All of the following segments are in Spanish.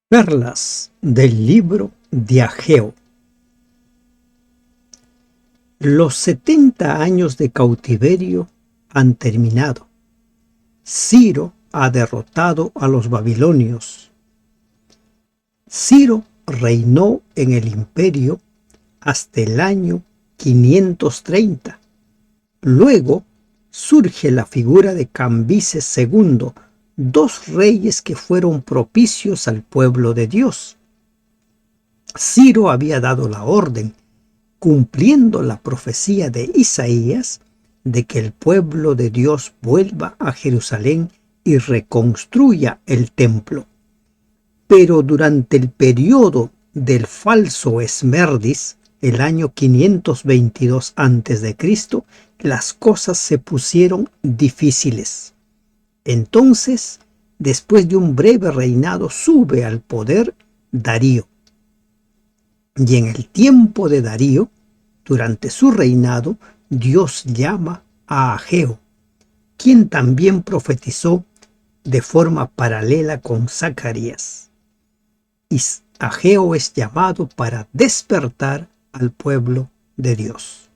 Perlas del libro de Ageo. Los 70 años de cautiverio han terminado. Ciro ha derrotado a los babilonios. Ciro reinó en el imperio hasta el año 530. Luego surge la figura de Cambises II, dos reyes que fueron propicios al pueblo de Dios. Ciro había dado la orden, cumpliendo la profecía de Isaías, de que el pueblo de Dios vuelva a Jerusalén y reconstruya el templo. Pero durante el periodo del falso Esmerdis, el año 522 a.C., las cosas se pusieron difíciles. Entonces, después de un breve reinado, sube al poder Darío. Y en el tiempo de Darío, durante su reinado, Dios llama a Ageo, quien también profetizó de forma paralela con Zacarías. Y Ageo es llamado para despertar al pueblo de Dios.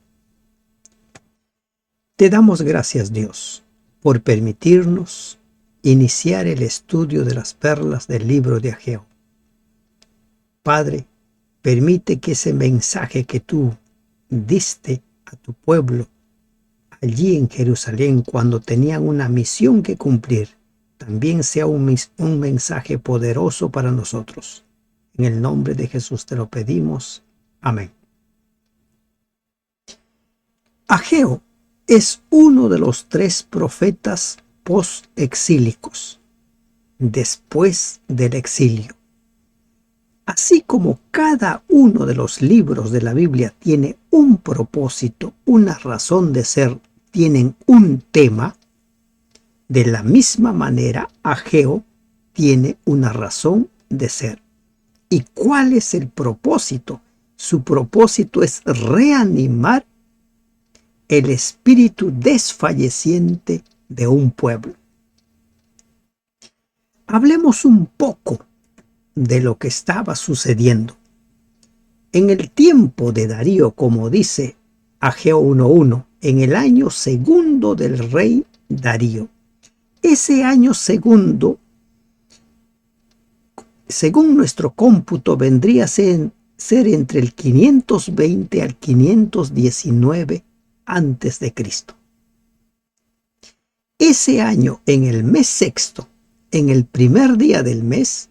Te damos gracias, Dios, por permitirnos iniciar el estudio de las perlas del libro de Ageo. Padre, permite que ese mensaje que tú diste a tu pueblo allí en Jerusalén cuando tenían una misión que cumplir, también sea un mensaje poderoso para nosotros. En el nombre de Jesús te lo pedimos. Amén. Ageo es uno de los 3 profetas post-exílicos, después del exilio. Así como cada uno de los libros de la Biblia tiene un propósito, una razón de ser, tienen un tema, de la misma manera Ageo tiene una razón de ser. ¿Y cuál es el propósito? Su propósito es reanimar el espíritu desfalleciente de un pueblo. Hablemos un poco de lo que estaba sucediendo. En el tiempo de Darío, como dice Ageo 1:1, en el año segundo del rey Darío. Ese año segundo, según nuestro cómputo, vendría a ser entre el 520 al 519 antes de Cristo. Ese año, en el mes sexto, en el primer día del mes,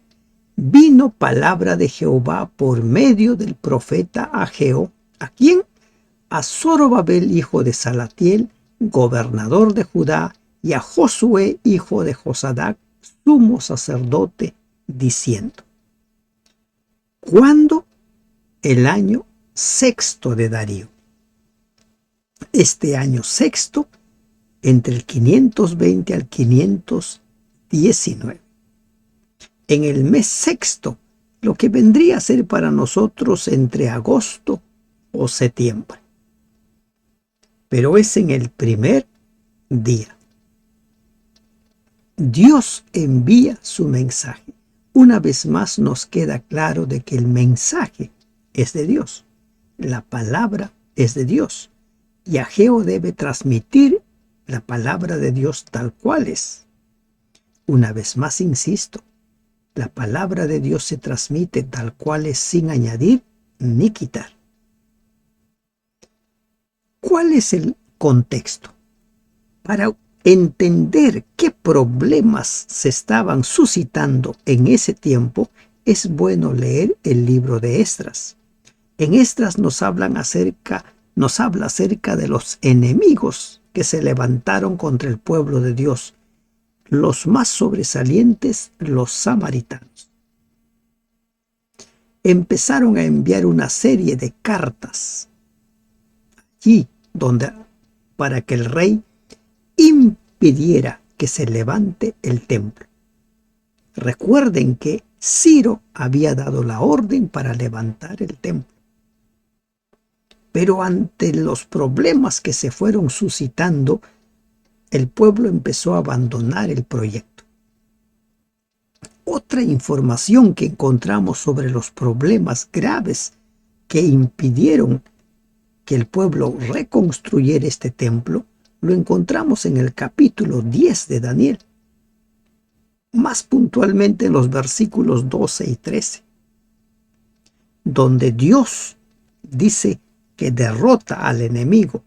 vino palabra de Jehová por medio del profeta Ageo. ¿A quién? A Zorobabel, hijo de Salatiel, gobernador de Judá, y a Josué, hijo de Josadac, sumo sacerdote, diciendo: ¿cuándo? El año sexto de Darío. Este año sexto, entre el 520 al 519. En el mes sexto, lo que vendría a ser para nosotros entre agosto o septiembre. Pero es en el primer día. Dios envía su mensaje. Una vez más nos queda claro de que el mensaje es de Dios. La palabra es de Dios. Y Ageo debe transmitir la palabra de Dios tal cual es. Una vez más insisto, la palabra de Dios se transmite tal cual es, sin añadir ni quitar. ¿Cuál es el contexto? Para entender qué problemas se estaban suscitando en ese tiempo, es bueno leer el libro de Esdras. En Esdras nos habla acerca de los enemigos que se levantaron contra el pueblo de Dios. Los más sobresalientes, los samaritanos. Empezaron a enviar una serie de cartas allí para que el rey impidiera que se levante el templo. Recuerden que Ciro había dado la orden para levantar el templo. Pero ante los problemas que se fueron suscitando, el pueblo empezó a abandonar el proyecto. Otra información que encontramos sobre los problemas graves que impidieron que el pueblo reconstruyera este templo, lo encontramos en el capítulo 10 de Daniel, más puntualmente en los versículos 12 y 13, donde Dios dice que derrota al enemigo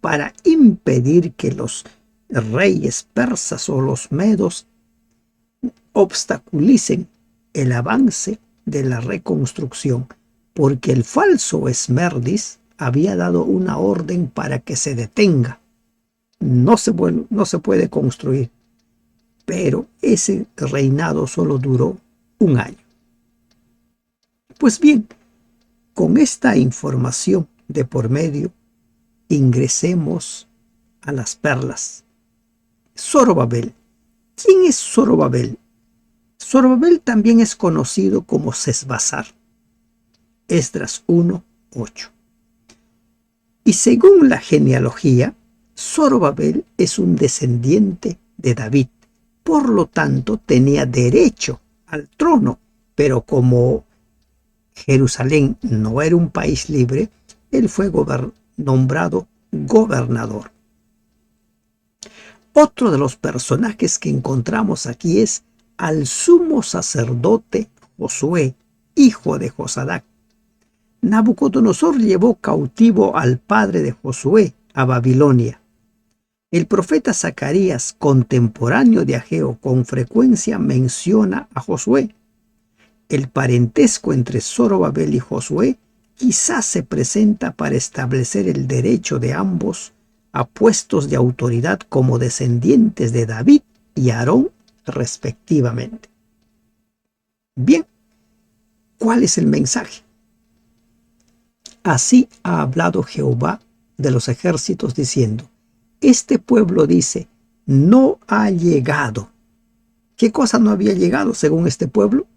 para impedir que los reyes persas o los medos obstaculicen el avance de la reconstrucción, porque el falso Esmerdis había dado una orden para que se detenga. No se puede construir. Pero ese reinado solo duró un año. Pues bien, con esta información de por medio, ingresemos a las perlas. Zorobabel. ¿Quién es Zorobabel? Zorobabel también es conocido como Sesbazar. Esdras 1:8. Y según la genealogía, Zorobabel es un descendiente de David. Por lo tanto, tenía derecho al trono, pero como Jerusalén no era un país libre, él fue nombrado gobernador. Otro de los personajes que encontramos aquí es al sumo sacerdote Josué, hijo de Josadac. Nabucodonosor llevó cautivo al padre de Josué a Babilonia. El profeta Zacarías, contemporáneo de Ageo, con frecuencia menciona a Josué. El parentesco entre Zorobabel y Josué quizás se presenta para establecer el derecho de ambos a puestos de autoridad como descendientes de David y Aarón, respectivamente. Bien, ¿cuál es el mensaje? Así ha hablado Jehová de los ejércitos diciendo: este pueblo dice, no ha llegado. ¿Qué cosa no había llegado según este pueblo?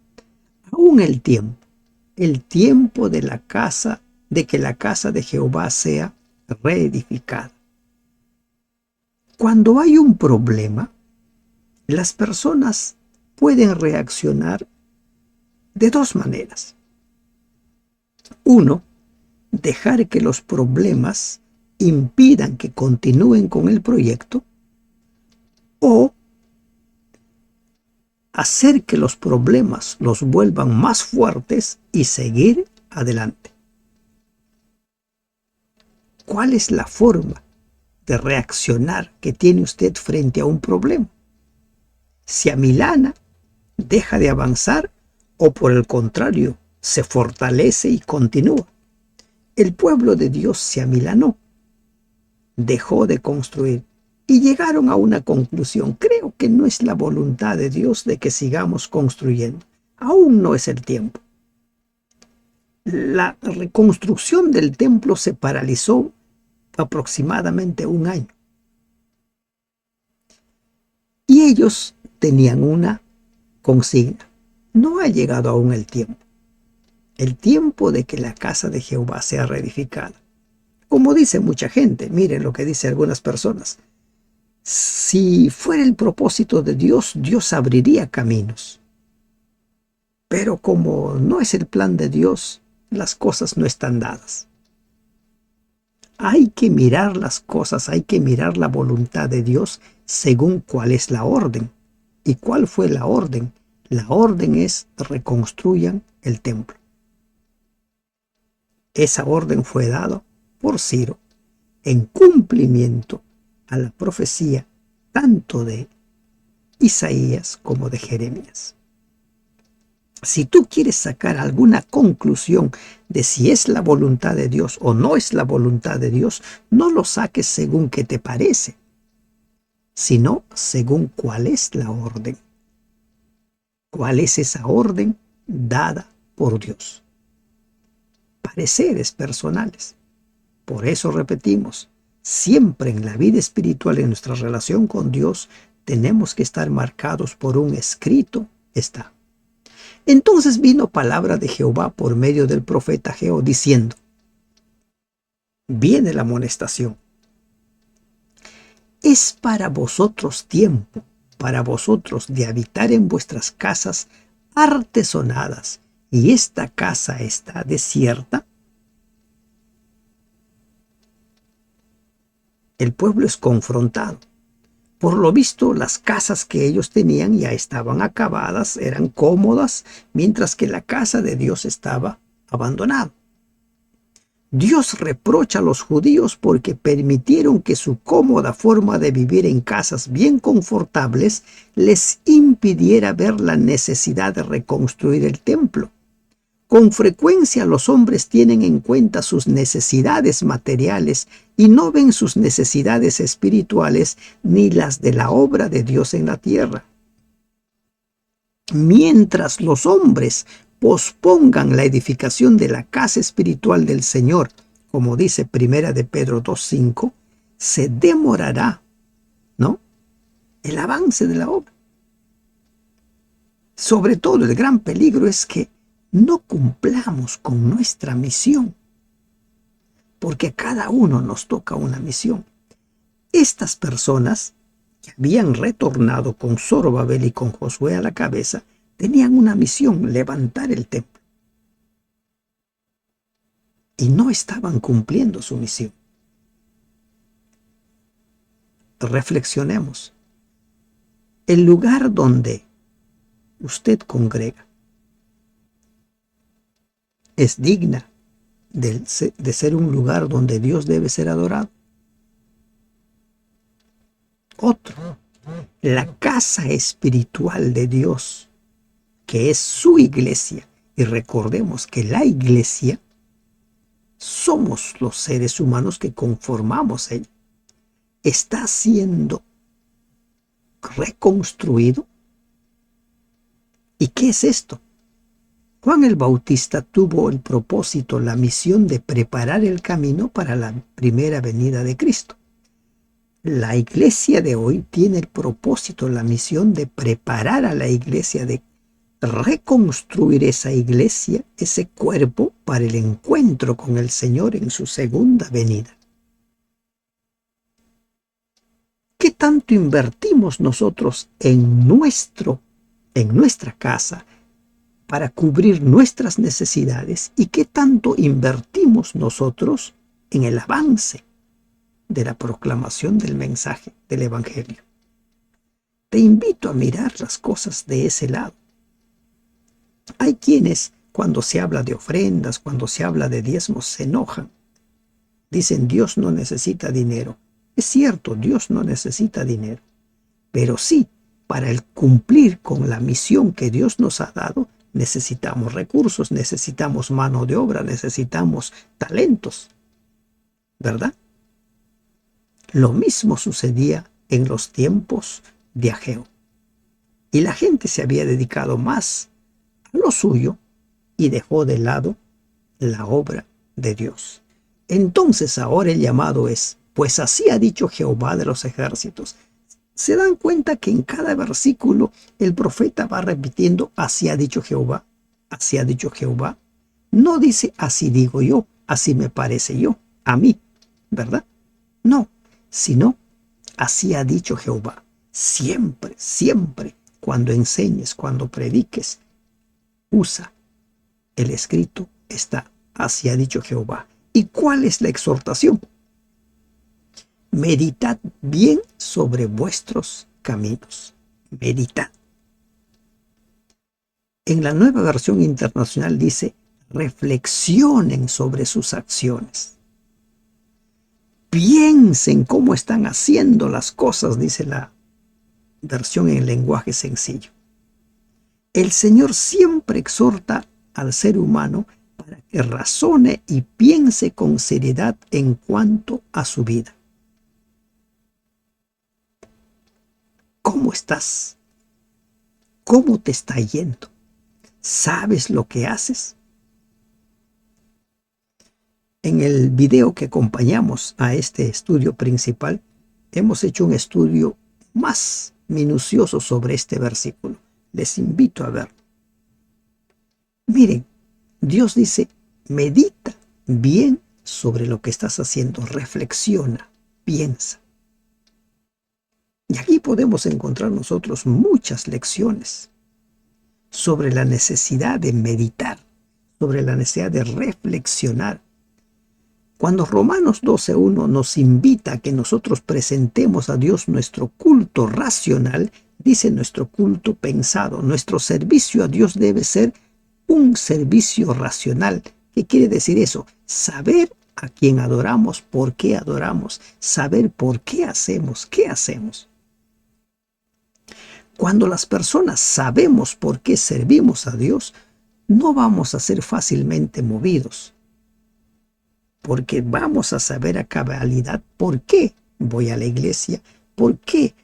Aún el tiempo de que la casa de Jehová sea reedificada. Cuando hay un problema, las personas pueden reaccionar de dos maneras. Uno, dejar que los problemas impidan que continúen con el proyecto, o hacer que los problemas los vuelvan más fuertes y seguir adelante. ¿Cuál es la forma de reaccionar que tiene usted frente a un problema? ¿Se amilana, deja de avanzar o por el contrario se fortalece y continúa? El pueblo de Dios se amilanó, dejó de construir y llegaron a una conclusión. Creo que no es la voluntad de Dios de que sigamos construyendo. Aún no es el tiempo. La reconstrucción del templo se paralizó aproximadamente un año. Y ellos tenían una consigna. No ha llegado aún el tiempo de que la casa de Jehová sea reedificada. Como dice mucha gente, miren lo que dice algunas personas. Si fuera el propósito de Dios, Dios abriría caminos. Pero como no es el plan de Dios, las cosas no están dadas. Hay que mirar las cosas, hay que mirar la voluntad de Dios según cuál es la orden. ¿Y cuál fue la orden? La orden es: reconstruyan el templo. Esa orden fue dada por Ciro en cumplimiento a la profecía tanto de Isaías como de Jeremías. Si tú quieres sacar alguna conclusión de si es la voluntad de Dios o no es la voluntad de Dios, no lo saques según qué te parece, sino según cuál es la orden. ¿Cuál es esa orden dada por Dios? Pareceres personales. Por eso repetimos, siempre en la vida espiritual, en nuestra relación con Dios, tenemos que estar marcados por un escrito está. Entonces vino palabra de Jehová por medio del profeta Ageo diciendo: viene la amonestación. Es para vosotros tiempo, para vosotros de habitar en vuestras casas artesonadas y esta casa está desierta, el pueblo es confrontado. Por lo visto, las casas que ellos tenían ya estaban acabadas, eran cómodas, mientras que la casa de Dios estaba abandonada. Dios reprocha a los judíos porque permitieron que su cómoda forma de vivir en casas bien confortables les impidiera ver la necesidad de reconstruir el templo. Con frecuencia los hombres tienen en cuenta sus necesidades materiales y no ven sus necesidades espirituales ni las de la obra de Dios en la tierra. Mientras los hombres pospongan la edificación de la casa espiritual del Señor, como dice Primera de Pedro 2:5, se demorará, ¿no?, el avance de la obra. Sobre todo, el gran peligro es que no cumplamos con nuestra misión, porque a cada uno nos toca una misión. Estas personas que habían retornado con Zorobabel y con Josué a la cabeza, tenían una misión: levantar el templo. Y no estaban cumpliendo su misión. Reflexionemos. El lugar donde usted congrega es digna de ser un lugar donde Dios debe ser adorado. Otro, la casa espiritual de Dios, que es su iglesia. Y recordemos que la iglesia somos los seres humanos que conformamos ella. Está siendo reconstruido. ¿Y qué es esto? Juan el Bautista tuvo el propósito, la misión de preparar el camino para la primera venida de Cristo. La iglesia de hoy tiene el propósito, la misión de preparar a la iglesia, de reconstruir esa iglesia, ese cuerpo, para el encuentro con el Señor en su segunda venida. ¿Qué tanto invertimos nosotros en nuestra casa para cubrir nuestras necesidades? ¿Y qué tanto invertimos nosotros en el avance de la proclamación del mensaje del Evangelio? Te invito a mirar las cosas de ese lado. Hay quienes, cuando se habla de ofrendas, cuando se habla de diezmos, se enojan. Dicen: Dios no necesita dinero. Es cierto, Dios no necesita dinero. Pero sí, para el cumplir con la misión que Dios nos ha dado, necesitamos recursos, necesitamos mano de obra, necesitamos talentos, ¿verdad? Lo mismo sucedía en los tiempos de Ageo. Y la gente se había dedicado más a lo suyo y dejó de lado la obra de Dios. Entonces ahora el llamado es: pues así ha dicho Jehová de los ejércitos. ¿Se dan cuenta que en cada versículo el profeta va repitiendo: así ha dicho Jehová, así ha dicho Jehová? No dice: así digo yo, así me parece yo, a mí, ¿verdad? No, sino: así ha dicho Jehová. Siempre, siempre, cuando enseñes, cuando prediques, usa el escrito, está: así ha dicho Jehová. ¿Y cuál es la exhortación? Meditad bien sobre vuestros caminos. Meditad. En la Nueva Versión Internacional dice: reflexionen sobre sus acciones. Piensen cómo están haciendo las cosas, dice la versión en lenguaje sencillo. El Señor siempre exhorta al ser humano para que razone y piense con seriedad en cuanto a su vida. ¿Cómo estás? ¿Cómo te está yendo? ¿Sabes lo que haces? En el video que acompañamos a este estudio principal, hemos hecho un estudio más minucioso sobre este versículo. Les invito a verlo. Miren, Dios dice: medita bien sobre lo que estás haciendo, reflexiona, piensa. Y aquí podemos encontrar nosotros muchas lecciones sobre la necesidad de meditar, sobre la necesidad de reflexionar. Cuando Romanos 12:1 nos invita a que nosotros presentemos a Dios nuestro culto racional, dice nuestro culto pensado. Nuestro servicio a Dios debe ser un servicio racional. ¿Qué quiere decir eso? Saber a quién adoramos, por qué adoramos, saber por qué hacemos, qué hacemos. Cuando las personas sabemos por qué servimos a Dios, no vamos a ser fácilmente movidos, porque vamos a saber a cabalidad por qué voy a la iglesia, por qué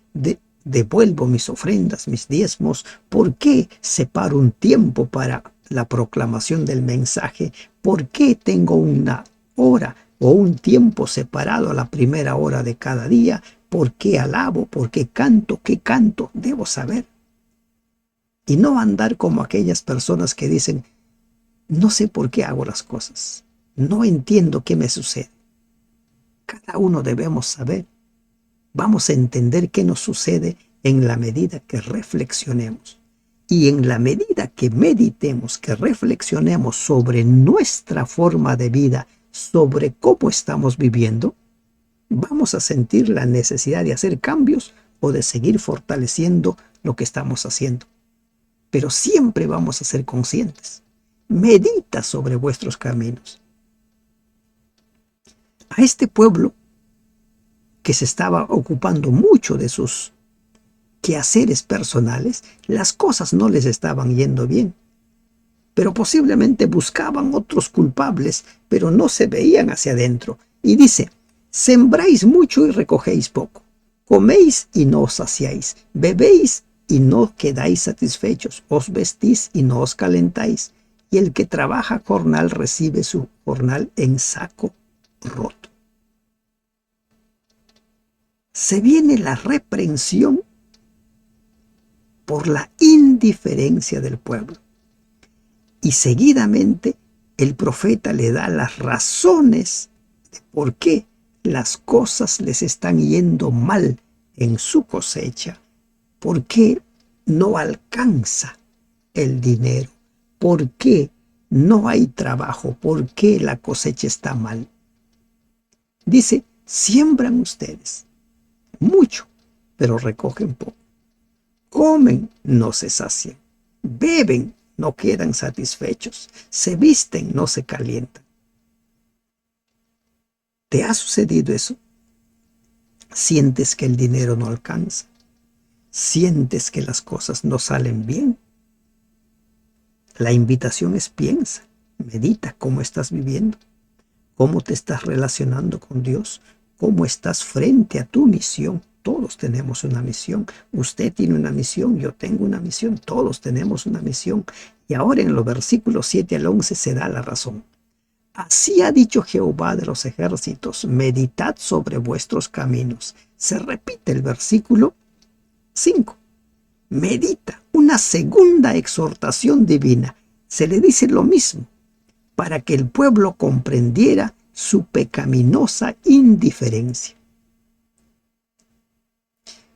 devuelvo mis ofrendas, mis diezmos, por qué separo un tiempo para la proclamación del mensaje, por qué tengo una hora o un tiempo separado a la primera hora de cada día, por qué alabo, por qué canto, debo saber. Y no andar como aquellas personas que dicen, no sé por qué hago las cosas, no entiendo qué me sucede. Cada uno debemos saber. Vamos a entender qué nos sucede en la medida que reflexionemos. Y en la medida que meditemos, que reflexionemos sobre nuestra forma de vida, sobre cómo estamos viviendo, vamos a sentir la necesidad de hacer cambios o de seguir fortaleciendo lo que estamos haciendo. Pero siempre vamos a ser conscientes. Medita sobre vuestros caminos. A este pueblo, que se estaba ocupando mucho de sus quehaceres personales, las cosas no les estaban yendo bien. Pero posiblemente buscaban otros culpables, pero no se veían hacia adentro. Y dice, sembráis mucho y recogéis poco. Coméis y no os saciáis. Bebéis y no quedáis satisfechos. Os vestís y no os calentáis. Y el que trabaja jornal recibe su jornal en saco roto. Se viene la reprensión por la indiferencia del pueblo. Y seguidamente el profeta le da las razones de por qué las cosas les están yendo mal en su cosecha, por qué no alcanza el dinero, por qué no hay trabajo, por qué la cosecha está mal. Dice, siembran ustedes mucho, pero recogen poco. Comen, no se sacian. Beben, no quedan satisfechos. Se visten, no se calientan. ¿Te ha sucedido eso? ¿Sientes que el dinero no alcanza? ¿Sientes que las cosas no salen bien? La invitación es piensa, medita cómo estás viviendo, cómo te estás relacionando con Dios, cómo estás frente a tu misión. Todos tenemos una misión. Usted tiene una misión, yo tengo una misión, todos tenemos una misión. Y ahora en los versículos 7 al 11 se da la razón. Así ha dicho Jehová de los ejércitos, meditad sobre vuestros caminos. Se repite el versículo 5. Medita, una segunda exhortación divina. Se le dice lo mismo, para que el pueblo comprendiera su pecaminosa indiferencia.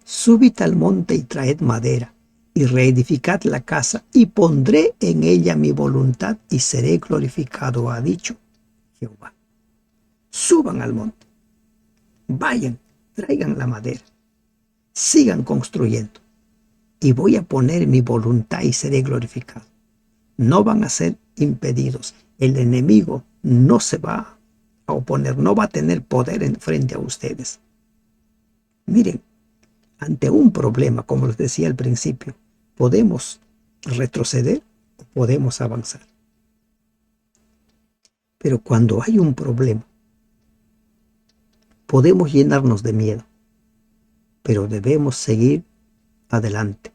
Subid al monte y traed madera, y reedificad la casa, y pondré en ella mi voluntad, y seré glorificado, ha dicho Jehová. Suban al monte, vayan, traigan la madera, sigan construyendo, y voy a poner mi voluntad y seré glorificado. No van a ser impedidos. El enemigo no se va a oponer, no va a tener poder en frente a ustedes. Miren, ante un problema, como les decía al principio, podemos retroceder o podemos avanzar. Pero cuando hay un problema, podemos llenarnos de miedo, pero debemos seguir adelante.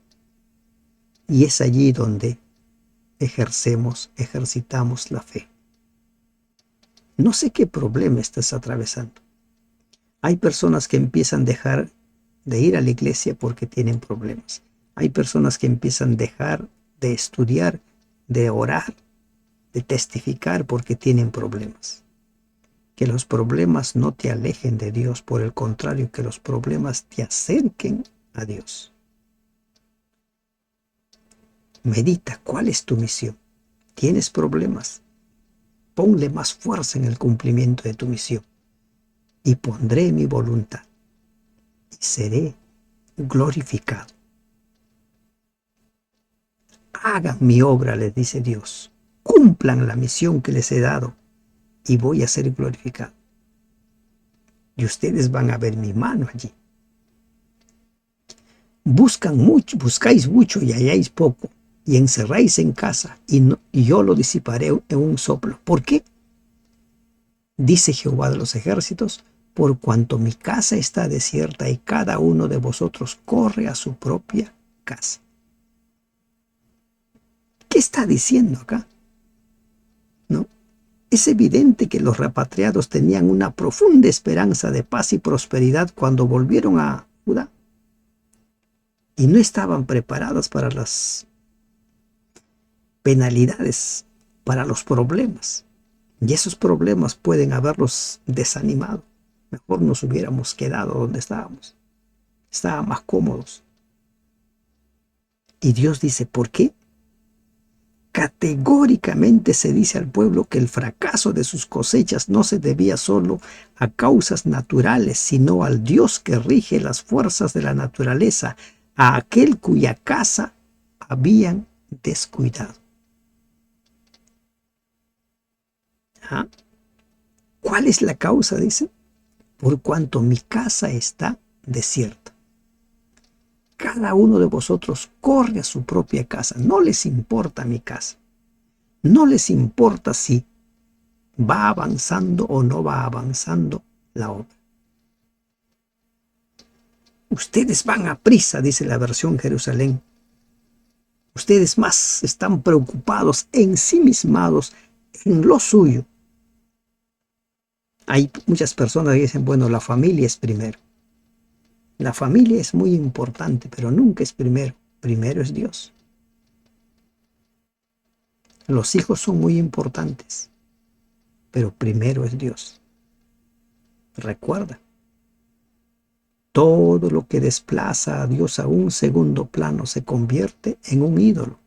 Y es allí donde ejercitamos la fe. No sé qué problema estás atravesando. Hay personas que empiezan a dejar de ir a la iglesia porque tienen problemas. Hay personas que empiezan a dejar de estudiar, de orar, de testificar porque tienen problemas. Que los problemas no te alejen de Dios, por el contrario, que los problemas te acerquen a Dios. Medita, ¿cuál es tu misión? ¿Tienes problemas? Ponle más fuerza en el cumplimiento de tu misión. Y pondré mi voluntad y seré glorificado. Hagan mi obra, les dice Dios. Cumplan la misión que les he dado y voy a ser glorificado. Y ustedes van a ver mi mano allí. Buscáis mucho y halláis poco, y encerráis en casa, y yo lo disiparé en un soplo. ¿Por qué? Dice Jehová de los ejércitos, por cuanto mi casa está desierta y cada uno de vosotros corre a su propia casa. ¿Qué está diciendo acá? ¿No? Es evidente que los repatriados tenían una profunda esperanza de paz y prosperidad cuando volvieron a Judá. Y no estaban preparadas para las penalidades, para los problemas. Y esos problemas pueden haberlos desanimado. Mejor nos hubiéramos quedado donde estábamos. Estábamos más cómodos. Y Dios dice, ¿por qué? Categóricamente se dice al pueblo que el fracaso de sus cosechas no se debía solo a causas naturales, sino al Dios que rige las fuerzas de la naturaleza, a aquel cuya casa habían descuidado. ¿Ah? ¿Cuál es la causa? Dice, por cuanto mi casa está desierta. Cada uno de vosotros corre a su propia casa. No les importa mi casa. No les importa si va avanzando o no va avanzando la obra. Ustedes van a prisa, dice la versión Jerusalén. Ustedes más están preocupados, ensimismados en lo suyo. Hay muchas personas que dicen, bueno, la familia es primero. La familia es muy importante, pero nunca es primero. Primero es Dios. Los hijos son muy importantes, pero primero es Dios. Recuerda, todo lo que desplaza a Dios a un segundo plano se convierte en un ídolo.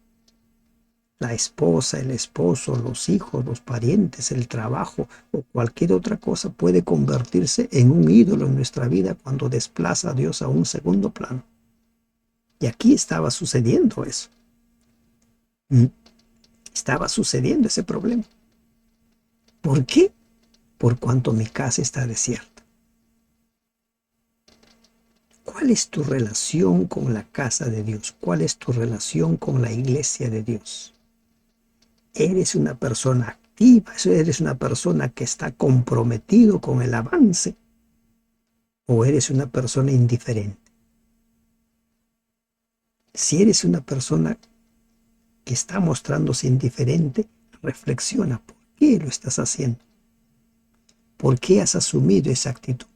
La esposa, el esposo, los hijos, los parientes, el trabajo o cualquier otra cosa puede convertirse en un ídolo en nuestra vida cuando desplaza a Dios a un segundo plano. Y aquí estaba sucediendo eso. Estaba sucediendo ese problema. ¿Por qué? Por cuanto mi casa está desierta. ¿Cuál es tu relación con la casa de Dios? ¿Cuál es tu relación con la iglesia de Dios? ¿Eres una persona activa? ¿Eres una persona que está comprometido con el avance? ¿O eres una persona indiferente? Si eres una persona que está mostrándose indiferente, reflexiona por qué lo estás haciendo. ¿Por qué has asumido esa actitud?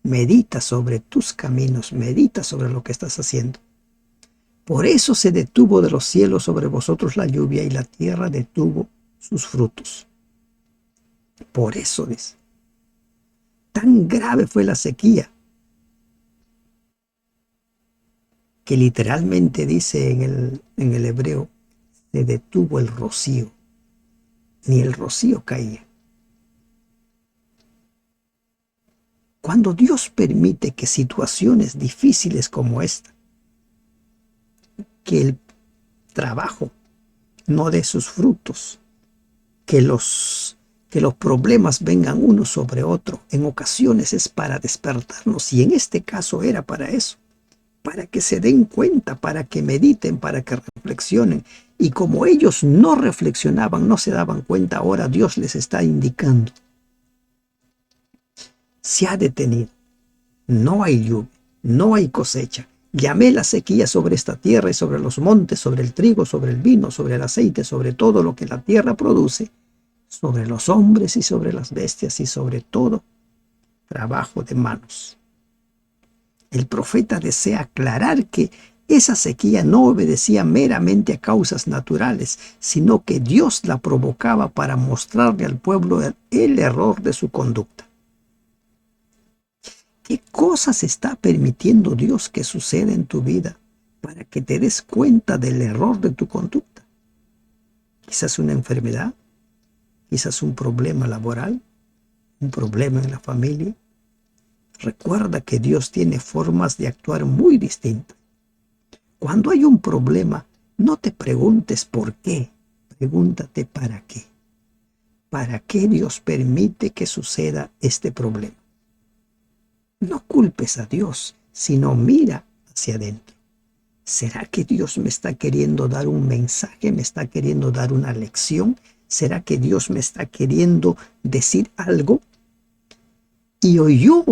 Medita sobre tus caminos, medita sobre lo que estás haciendo. Por eso se detuvo de los cielos sobre vosotros la lluvia y la tierra detuvo sus frutos. Por eso dice, tan grave fue la sequía que literalmente dice en el hebreo, se detuvo el rocío, ni el rocío caía. Cuando Dios permite que situaciones difíciles como esta, que el trabajo no dé sus frutos, que los problemas vengan uno sobre otro, en ocasiones es para despertarnos, y en este caso era para eso, para que se den cuenta, para que mediten, para que reflexionen. Y como ellos no reflexionaban, no se daban cuenta, ahora Dios les está indicando. Se ha detenido. No hay lluvia, no hay cosecha. Llamé la sequía sobre esta tierra y sobre los montes, sobre el trigo, sobre el vino, sobre el aceite, sobre todo lo que la tierra produce, sobre los hombres y sobre las bestias y sobre todo trabajo de manos. El profeta desea aclarar que esa sequía no obedecía meramente a causas naturales, sino que Dios la provocaba para mostrarle al pueblo el error de su conducta. ¿Qué cosas está permitiendo Dios que suceda en tu vida para que te des cuenta del error de tu conducta. Quizás una enfermedad, quizás un problema laboral, un problema en la familia. Recuerda que Dios tiene formas de actuar muy distintas. Cuando hay un problema, no te preguntes por qué, pregúntate para qué. ¿Para qué Dios permite que suceda este problema? No culpes a Dios, sino mira hacia adentro. ¿Será que Dios me está queriendo dar un mensaje, me está queriendo dar una lección? ¿Será que Dios me está queriendo decir algo? Y oyó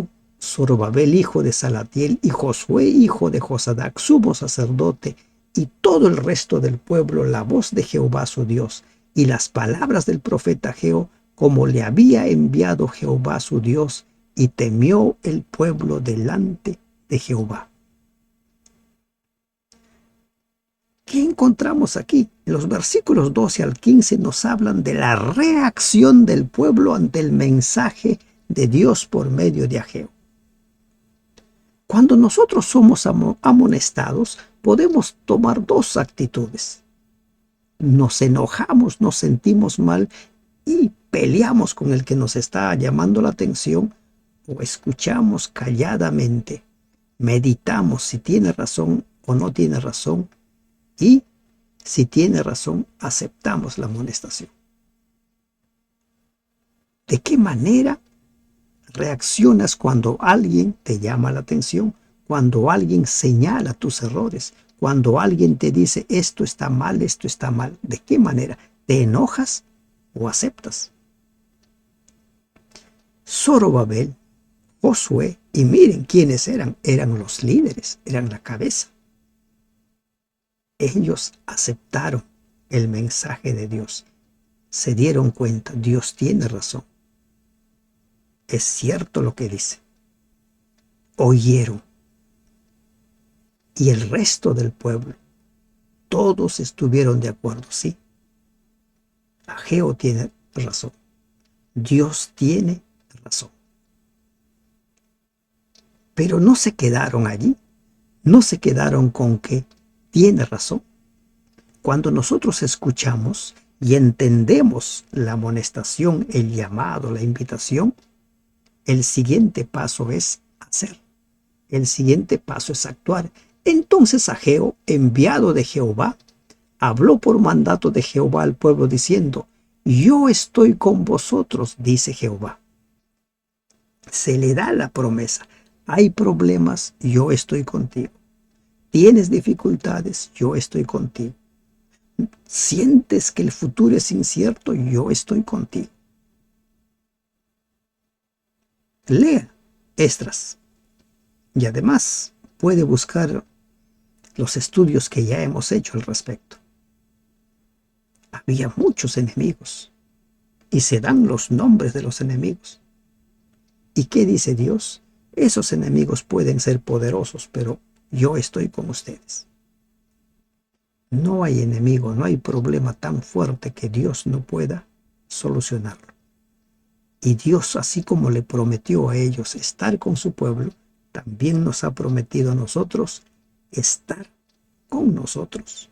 Zorobabel, hijo de Salatiel, y Josué, hijo de Josadac, sumo sacerdote, y todo el resto del pueblo, la voz de Jehová su Dios, y las palabras del profeta Ageo, como le había enviado Jehová su Dios, y temió el pueblo delante de Jehová. ¿Qué encontramos aquí? En los versículos 12 al 15 nos hablan de la reacción del pueblo ante el mensaje de Dios por medio de Ageo. Cuando nosotros somos amonestados, podemos tomar dos actitudes. Nos enojamos, nos sentimos mal y peleamos con el que nos está llamando la atención, o escuchamos calladamente, meditamos si tiene razón o no tiene razón, y si tiene razón, aceptamos la amonestación. ¿De qué manera reaccionas cuando alguien te llama la atención? Cuando alguien señala tus errores, cuando alguien te dice esto está mal, esto está mal. ¿De qué manera? ¿Te enojas o aceptas? Zorobabel, Josué, y miren quiénes eran. Eran los líderes, eran la cabeza. Ellos aceptaron el mensaje de Dios. Se dieron cuenta, Dios tiene razón. Es cierto lo que dice. Oyeron. Y el resto del pueblo, todos estuvieron de acuerdo, sí. Ageo tiene razón. Dios tiene razón. Pero no se quedaron allí. No se quedaron con que tiene razón. Cuando nosotros escuchamos y entendemos la amonestación, el llamado, la invitación, el siguiente paso es hacer. El siguiente paso es actuar. Entonces Ageo, enviado de Jehová, habló por mandato de Jehová al pueblo diciendo: yo estoy con vosotros, dice Jehová. Se le da la promesa. Hay problemas, yo estoy contigo. Tienes dificultades, yo estoy contigo. Sientes que el futuro es incierto, yo estoy contigo. Lea Esdras. Y además puede buscar los estudios que ya hemos hecho al respecto. Había muchos enemigos y se dan los nombres de los enemigos. ¿Y qué dice Dios? Esos enemigos pueden ser poderosos, pero yo estoy con ustedes. No hay enemigo, no hay problema tan fuerte que Dios no pueda solucionarlo. Y Dios, así como le prometió a ellos estar con su pueblo, también nos ha prometido a nosotros estar con nosotros.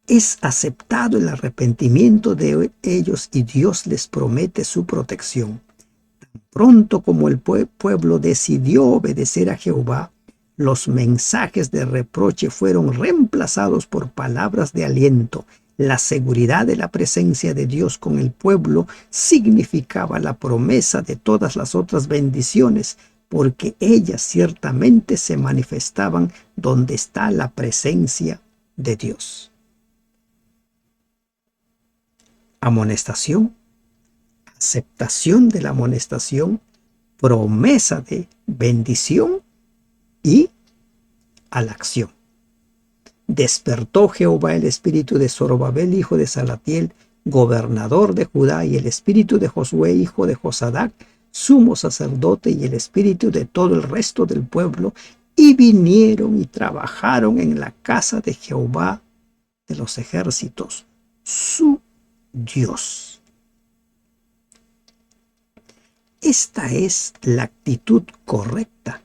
Es aceptado el arrepentimiento de ellos y Dios les promete su protección. Tan pronto como el pueblo decidió obedecer a Jehová, los mensajes de reproche fueron reemplazados por palabras de aliento. La seguridad de la presencia de Dios con el pueblo significaba la promesa de todas las otras bendiciones, porque ellas ciertamente se manifestaban donde está la presencia de Dios. Amonestación, aceptación de la amonestación, promesa de bendición y a la acción. Despertó Jehová el espíritu de Zorobabel, hijo de Salatiel, gobernador de Judá, y el espíritu de Josué, hijo de Josadac, sumo sacerdote, y el espíritu de todo el resto del pueblo, y vinieron y trabajaron en la casa de Jehová de los ejércitos, su Dios. Esta es la actitud correcta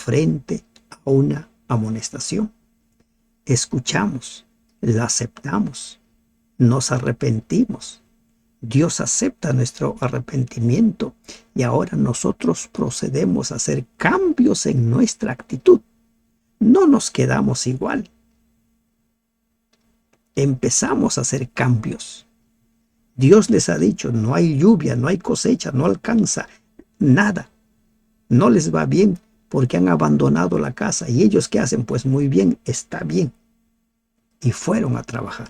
frente a una amonestación. Escuchamos, la aceptamos, nos arrepentimos. Dios acepta nuestro arrepentimiento y ahora nosotros procedemos a hacer cambios en nuestra actitud. No nos quedamos igual. Empezamos a hacer cambios. Dios les ha dicho, no hay lluvia, no hay cosecha, no alcanza nada. No les va bien porque han abandonado la casa. ¿Y ellos qué hacen? Pues muy bien, está bien. Y fueron a trabajar.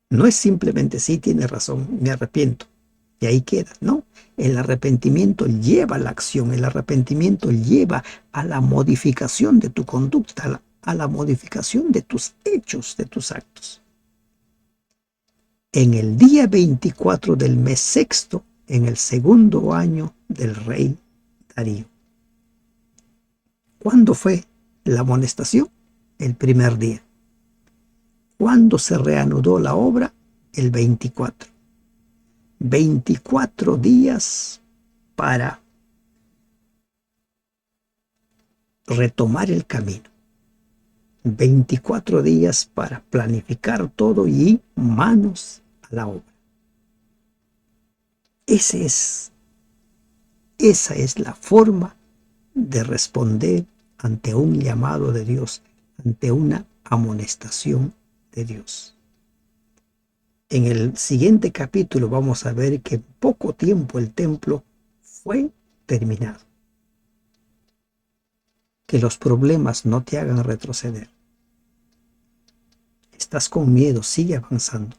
No es simplemente, sí, tiene razón, me arrepiento. Y ahí queda, ¿no? El arrepentimiento lleva a la acción, el arrepentimiento lleva a la modificación de tu conducta, a la modificación de tus hechos, de tus actos. En el día 24 del mes sexto, en el segundo año del rey Darío. ¿Cuándo fue la amonestación? El primer día. ¿Cuándo se reanudó la obra? El 24. 24 días para retomar el camino. 24 días para planificar todo y manos a la obra. Esa es la forma de responder ante un llamado de Dios, ante una amonestación de Dios. En el siguiente capítulo vamos a ver que en poco tiempo el templo fue terminado. Que los problemas no te hagan retroceder. Estás con miedo, sigue avanzando.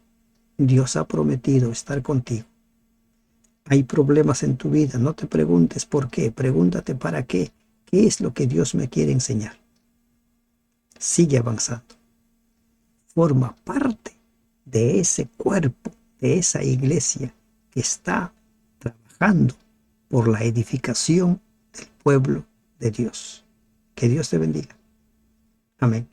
Dios ha prometido estar contigo. Hay problemas en tu vida, no te preguntes por qué, pregúntate para qué. ¿Qué es lo que Dios me quiere enseñar? Sigue avanzando. Forma parte de ese cuerpo, de esa iglesia que está trabajando por la edificación del pueblo de Dios. Que Dios te bendiga. Amén.